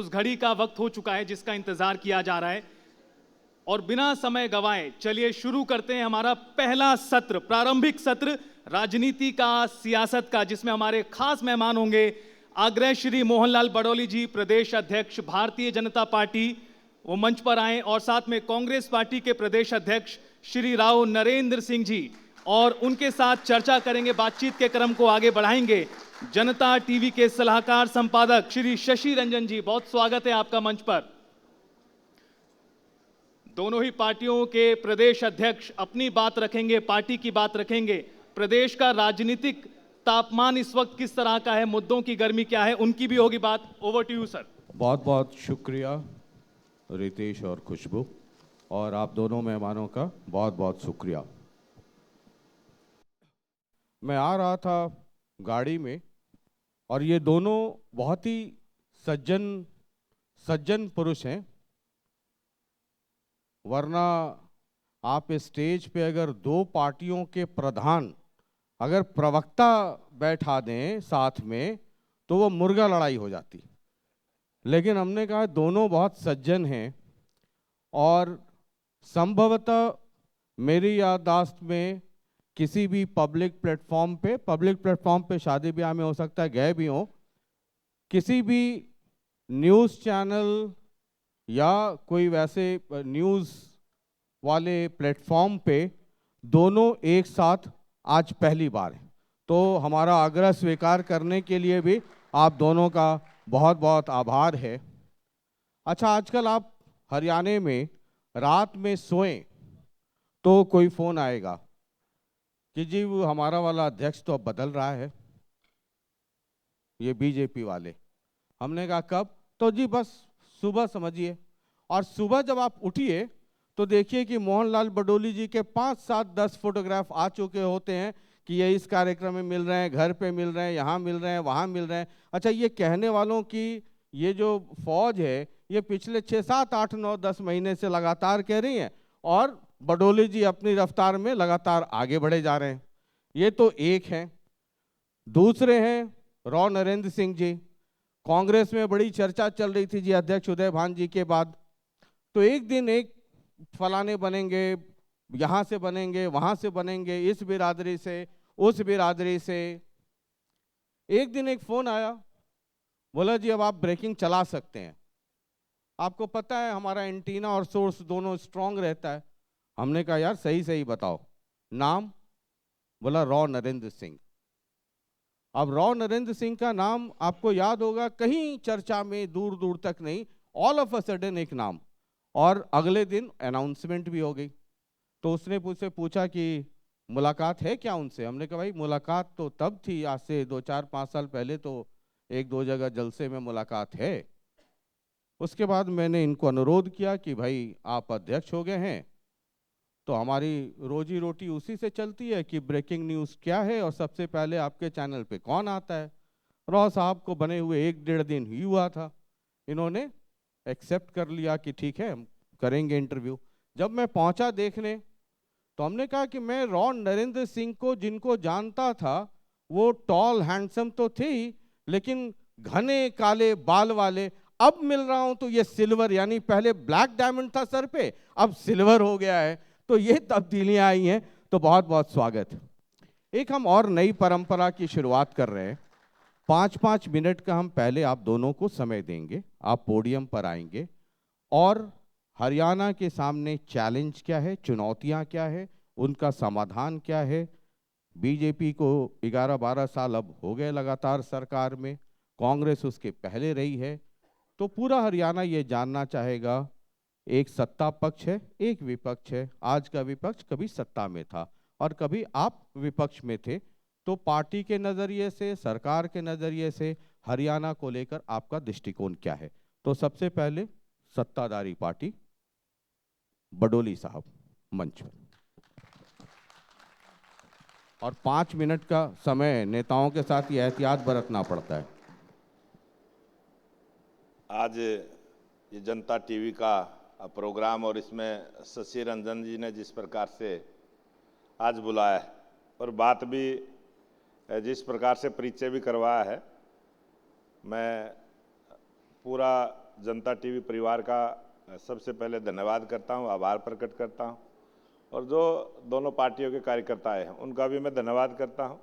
उस घड़ी का वक्त हो चुका है जिसका इंतजार किया जा रहा है। और बिना समय गंवाए चलिए शुरू करते हैं हमारा पहला सत्र, प्रारंभिक सत्र राजनीति का, सियासत का, जिसमें हमारे खास मेहमान होंगे आग्रह श्री मोहनलाल बडोली जी, प्रदेश अध्यक्ष भारतीय जनता पार्टी, वो मंच पर आए, और साथ में कांग्रेस पार्टी के प्रदेश अध्यक्ष श्री राव नरेंद्र सिंह जी, और उनके साथ चर्चा करेंगे, बातचीत के क्रम को आगे बढ़ाएंगे जनता टीवी के सलाहकार संपादक श्री शशि रंजन जी। बहुत स्वागत है आपका मंच पर। दोनों ही पार्टियों के प्रदेश अध्यक्ष अपनी बात रखेंगे, पार्टी की बात रखेंगे। प्रदेश का राजनीतिक तापमान इस वक्त किस तरह का है, मुद्दों की गर्मी क्या है, उनकी भी होगी बात। Over to you sir. बहुत बहुत शुक्रिया रितेश और खुशबू, और आप दोनों मेहमानों का बहुत बहुत शुक्रिया। मैं आ रहा था गाड़ी में और ये दोनों बहुत ही सज्जन पुरुष हैं, वरना आप स्टेज पे अगर दो पार्टियों के प्रधान अगर प्रवक्ता बैठा दें साथ में तो वो मुर्गा लड़ाई हो जाती। लेकिन हमने कहा दोनों बहुत सज्जन हैं, और संभवतः मेरी याददाश्त में किसी भी पब्लिक प्लेटफॉर्म पे शादी ब्याह में हो सकता है गए भी हों, किसी भी न्यूज़ चैनल या कोई वैसे न्यूज़ वाले प्लेटफॉर्म पे दोनों एक साथ आज पहली बार है। तो हमारा आग्रह स्वीकार करने के लिए भी आप दोनों का बहुत बहुत आभार है। अच्छा, आजकल आप हरियाणा में रात में सोएं तो कोई फ़ोन आएगा कि जी वो हमारा वाला अध्यक्ष तो अब बदल रहा है, ये बीजेपी वाले। हमने कहा कब? तो जी बस सुबह समझिए। और सुबह जब आप उठिए तो देखिए कि मोहनलाल बडोली जी के 5, 7, 10 फोटोग्राफ आ चुके होते हैं कि ये इस कार्यक्रम में मिल रहे हैं, घर पे मिल रहे हैं, यहाँ मिल रहे हैं, वहाँ मिल रहे हैं। अच्छा, ये कहने वालों की ये जो फौज है ये पिछले 6, 7, 8, 9, 10 महीने से लगातार कह रही है, और बडोली जी अपनी रफ्तार में लगातार आगे बढ़े जा रहे हैं। ये तो एक हैं। दूसरे हैं राव नरेंद्र सिंह जी। कांग्रेस में बड़ी चर्चा चल रही थी जी अध्यक्ष उदय भान जी के बाद, तो एक दिन एक फलाने बनेंगे, यहाँ से बनेंगे, वहाँ से बनेंगे, इस बिरादरी से, उस बिरादरी से। एक दिन एक फ़ोन आया, बोला जी अब आप ब्रेकिंग चला सकते हैं। आपको पता है हमारा एंटीना और सोर्स दोनों स्ट्रांग रहता है। हमने कहा यार सही सही बताओ नाम। बोला राव नरेंद्र सिंह। अब राव नरेंद्र सिंह का नाम आपको याद होगा, कहीं चर्चा में दूर दूर तक नहीं, ऑल ऑफ अ सडन एक नाम, और अगले दिन अनाउंसमेंट भी हो गई। तो उसने मुझसे पूछा कि मुलाकात है क्या उनसे। हमने कहा भाई मुलाकात तो तब थी, आज से 2, 4, 5 साल पहले तो 1-2 जगह जलसे में मुलाकात है। उसके बाद मैंने इनको अनुरोध किया कि भाई आप अध्यक्ष हो गए हैं तो हमारी रोजी रोटी उसी से चलती है कि ब्रेकिंग न्यूज़ क्या है और सबसे पहले आपके चैनल पे कौन आता है। राव साहब को बने हुए 1-1.5 दिन ही हुआ था, इन्होंने एक्सेप्ट कर लिया कि ठीक है हम करेंगे इंटरव्यू। जब मैं पहुंचा देखने तो हमने कहा कि मैं राव नरेंद्र सिंह को जिनको जानता था वो टॉल हैंडसम तो थे ही, लेकिन घने काले बाल वाले। अब मिल रहा हूं तो ये सिल्वर, यानी पहले ब्लैक डायमंड था सर पे, अब सिल्वर हो गया है। तो ये तब्दीलियां आई हैं, तो बहुत बहुत स्वागत। एक हम और नई परंपरा की शुरुआत कर रहे हैं। 5-5 मिनट का हम पहले आप दोनों को समय देंगे, आप पोडियम पर आएंगे और हरियाणा के सामने चैलेंज क्या है, चुनौतियां क्या है, उनका समाधान क्या है। बीजेपी को 11-12 साल अब हो गए लगातार सरकार में, कांग्रेस उसके पहले रही है। तो पूरा हरियाणा ये जानना चाहेगा, एक सत्ता पक्ष है, एक विपक्ष है। आज का विपक्ष कभी सत्ता में था और कभी आप विपक्ष में थे। तो पार्टी के नज़रिए से, सरकार के नज़रिए से हरियाणा को लेकर आपका दृष्टिकोण क्या है। तो सबसे पहले सत्ताधारी पार्टी, बडोली साहब मंच पर। और 5 मिनट का समय, नेताओं के साथ ये एहतियात बरतना पड़ता है। आज ये जनता टीवी का प्रोग्राम और इसमें शशि रंजन जी ने जिस प्रकार से आज बुलाया है और बात भी जिस प्रकार से परिचय भी करवाया है, मैं पूरा जनता टीवी परिवार का सबसे पहले धन्यवाद करता हूं, आभार प्रकट करता हूं, और जो दोनों पार्टियों के कार्यकर्ता हैं उनका भी मैं धन्यवाद करता हूं।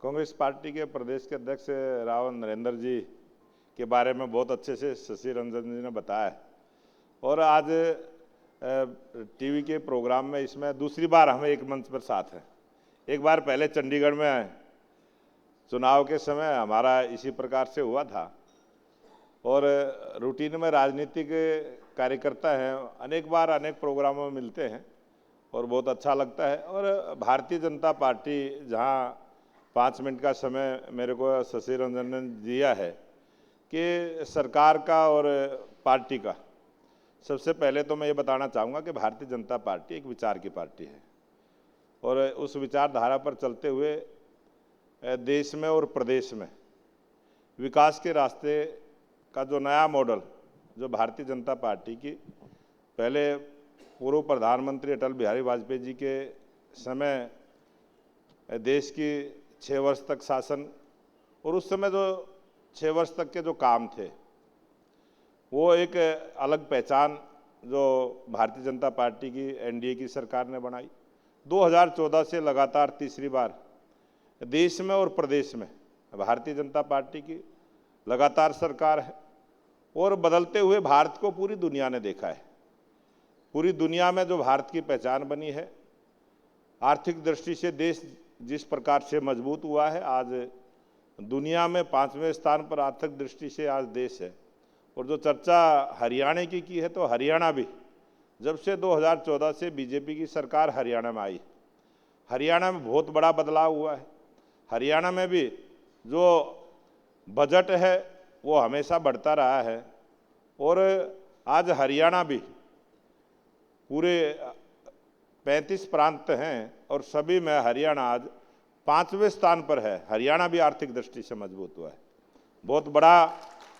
कांग्रेस पार्टी के प्रदेश के अध्यक्ष राव नरेंद्र जी के बारे में बहुत अच्छे से शशि रंजन जी ने बताया है, और आज टीवी के प्रोग्राम में इसमें दूसरी बार हम एक मंच पर साथ हैं। एक बार पहले चंडीगढ़ में चुनाव के समय हमारा इसी प्रकार से हुआ था, और रूटीन में राजनीतिक कार्यकर्ता हैं, अनेक बार अनेक प्रोग्रामों में मिलते हैं और बहुत अच्छा लगता है। और भारतीय जनता पार्टी जहां 5 मिनट का समय मेरे को शशि रंजन ने दिया है कि सरकार का और पार्टी का, सबसे पहले तो मैं ये बताना चाहूँगा कि भारतीय जनता पार्टी एक विचार की पार्टी है, और उस विचारधारा पर चलते हुए देश में और प्रदेश में विकास के रास्ते का जो नया मॉडल जो भारतीय जनता पार्टी की, पहले पूर्व प्रधानमंत्री अटल बिहारी वाजपेयी जी के समय देश की 6 वर्ष तक शासन, और उस समय जो 6 वर्ष तक के जो काम थे वो एक अलग पहचान जो भारतीय जनता पार्टी की एनडीए की सरकार ने बनाई। 2014 से लगातार तीसरी बार देश में और प्रदेश में भारतीय जनता पार्टी की लगातार सरकार है, और बदलते हुए भारत को पूरी दुनिया ने देखा है। पूरी दुनिया में जो भारत की पहचान बनी है, आर्थिक दृष्टि से देश जिस प्रकार से मजबूत हुआ है, आज दुनिया में 5वें स्थान पर आर्थिक दृष्टि से आज देश है। और जो चर्चा हरियाणा की है, तो हरियाणा भी जब से 2014 से बीजेपी की सरकार हरियाणा में आई, हरियाणा में बहुत बड़ा बदलाव हुआ है। हरियाणा में भी जो बजट है वो हमेशा बढ़ता रहा है, और आज हरियाणा भी पूरे 35 प्रांत हैं और सभी में हरियाणा आज 5वें स्थान पर है। हरियाणा भी आर्थिक दृष्टि से मजबूत हुआ है, बहुत बड़ा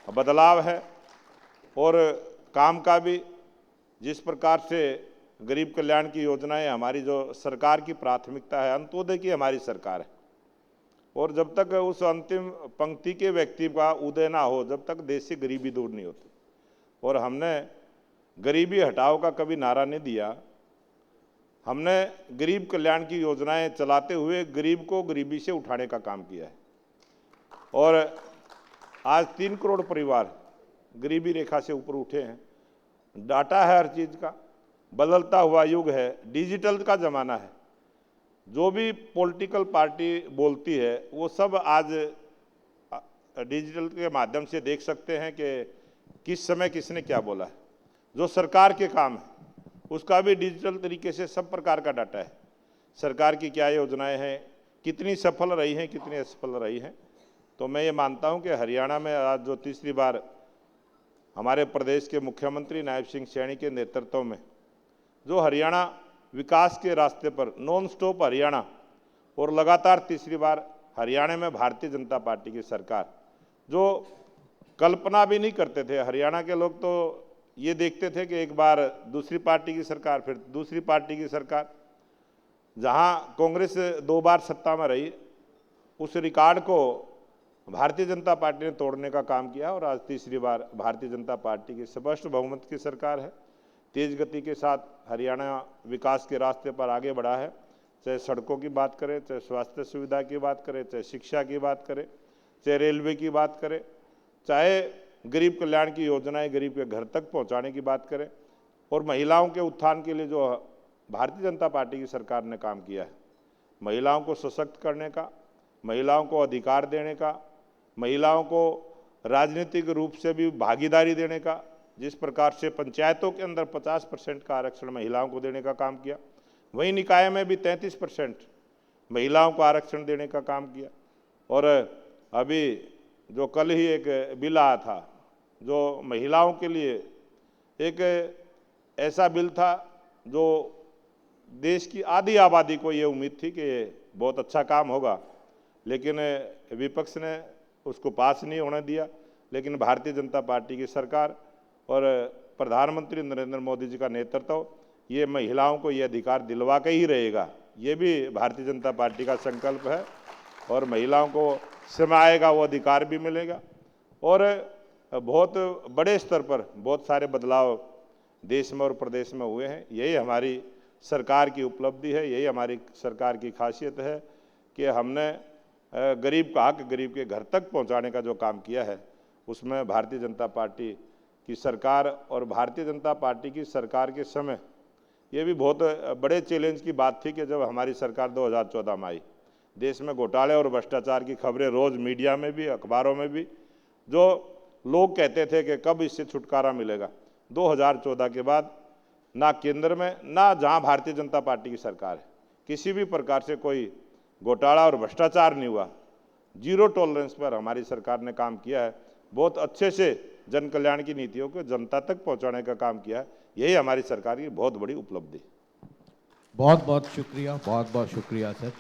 बदलाव है। और काम का भी जिस प्रकार से गरीब कल्याण की योजनाएं हमारी जो सरकार की प्राथमिकता है, अंत्योदय की हमारी सरकार है, और जब तक उस अंतिम पंक्ति के व्यक्ति का उदय ना हो, जब तक देश से गरीबी दूर नहीं होती। और हमने गरीबी हटाओ का कभी नारा नहीं दिया, हमने गरीब कल्याण की योजनाएं चलाते हुए गरीब को गरीबी से उठाने का काम किया है। और आज 3 करोड़ परिवार गरीबी रेखा से ऊपर उठे हैं। डाटा है हर चीज़ का, बदलता हुआ युग है, डिजिटल का ज़माना है। जो भी पॉलिटिकल पार्टी बोलती है वो सब आज डिजिटल के माध्यम से देख सकते हैं कि किस समय किसने क्या बोला है। जो सरकार के काम है उसका भी डिजिटल तरीके से सब प्रकार का डाटा है। सरकार की क्या योजनाएं हैं, कितनी सफल रही हैं, कितनी असफल रही हैं। तो मैं ये मानता हूं कि हरियाणा में आज जो तीसरी बार हमारे प्रदेश के मुख्यमंत्री नायब सिंह सैनी के नेतृत्व में जो हरियाणा विकास के रास्ते पर नॉन स्टॉप हरियाणा, और लगातार तीसरी बार हरियाणा में भारतीय जनता पार्टी की सरकार, जो कल्पना भी नहीं करते थे हरियाणा के लोग, तो ये देखते थे कि एक बार दूसरी पार्टी की सरकार, फिर दूसरी पार्टी की सरकार। जहां कांग्रेस 2 बार सत्ता में रही, उस रिकॉर्ड को भारतीय जनता पार्टी ने तोड़ने का काम किया, और आज तीसरी बार भारतीय जनता पार्टी की स्पष्ट बहुमत की सरकार है। तेज गति के साथ हरियाणा विकास के रास्ते पर आगे बढ़ा है। चाहे सड़कों की बात करें, चाहे स्वास्थ्य सुविधा की बात करें, चाहे शिक्षा की बात करें, चाहे रेलवे की बात करें, चाहे गरीब कल्याण की योजनाएं गरीब के घर तक पहुंचाने की बात करें, और महिलाओं के उत्थान के लिए जो भारतीय जनता पार्टी की सरकार ने काम किया है, महिलाओं को सशक्त करने का, महिलाओं को अधिकार देने का, महिलाओं को राजनीतिक रूप से भी भागीदारी देने का, जिस प्रकार से पंचायतों के अंदर 50% का आरक्षण महिलाओं को देने का काम किया, वहीं निकाय में भी 33% महिलाओं को आरक्षण देने का काम किया। और अभी जो कल ही एक बिल आया था जो महिलाओं के लिए एक ऐसा बिल था जो देश की आधी आबादी को ये उम्मीद थी कि ये बहुत अच्छा काम होगा, लेकिन विपक्ष ने उसको पास नहीं होने दिया। लेकिन भारतीय जनता पार्टी की सरकार और प्रधानमंत्री नरेंद्र मोदी जी का नेतृत्व ये महिलाओं को ये अधिकार दिलवा के ही रहेगा, ये भी भारतीय जनता पार्टी का संकल्प है। और महिलाओं को समय आएगा वो अधिकार भी मिलेगा। और बहुत बड़े स्तर पर बहुत सारे बदलाव देश में और प्रदेश में हुए हैं। यही हमारी सरकार की उपलब्धि है, यही हमारी सरकार की खासियत है कि हमने गरीब का हक गरीब के घर तक पहुंचाने का जो काम किया है, उसमें भारतीय जनता पार्टी की सरकार और भारतीय जनता पार्टी की सरकार के समय ये भी बहुत बड़े चैलेंज की बात थी कि जब हमारी सरकार 2014 में आई, देश में घोटाले और भ्रष्टाचार की खबरें रोज़ मीडिया में भी, अखबारों में भी, जो लोग कहते थे कि कब इससे छुटकारा मिलेगा। 2014 के बाद ना केंद्र में ना जहां भारतीय जनता पार्टी की सरकार है, किसी भी प्रकार से कोई घोटाला और भ्रष्टाचार नहीं हुआ। जीरो टॉलरेंस पर हमारी सरकार ने काम किया है। बहुत अच्छे से जन कल्याण की नीतियों को जनता तक पहुंचाने का काम किया है। यही हमारी सरकार की बहुत बड़ी उपलब्धि। बहुत बहुत शुक्रिया सर।